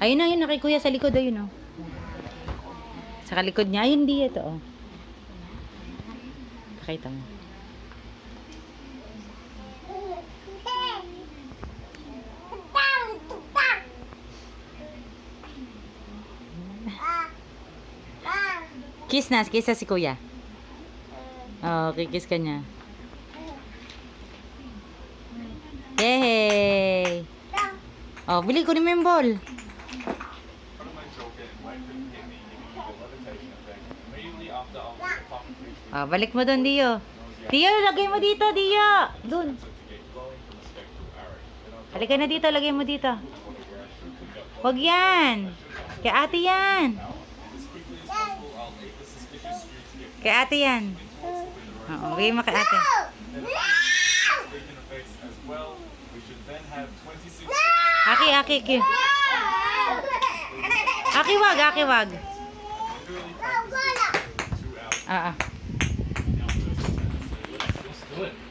Ayun na yun, kay kuya sa likod, ayun, oh. Sa likod niya, ayun, di ito, oh. Pakita mo. Kiss na si kuya. Oh, kikis ka niya. Yay! Oh, bili ko ni mo yung ball. Oh, balik mo doon, Dio. Dio, lagay mo dito, Dio. Doon. Halika na dito, lagay mo dito. Huwag yan. Kay ate yan. Kay ate yan. Oo, bigay mo kay ate. Aki. Aki, wag. Ah.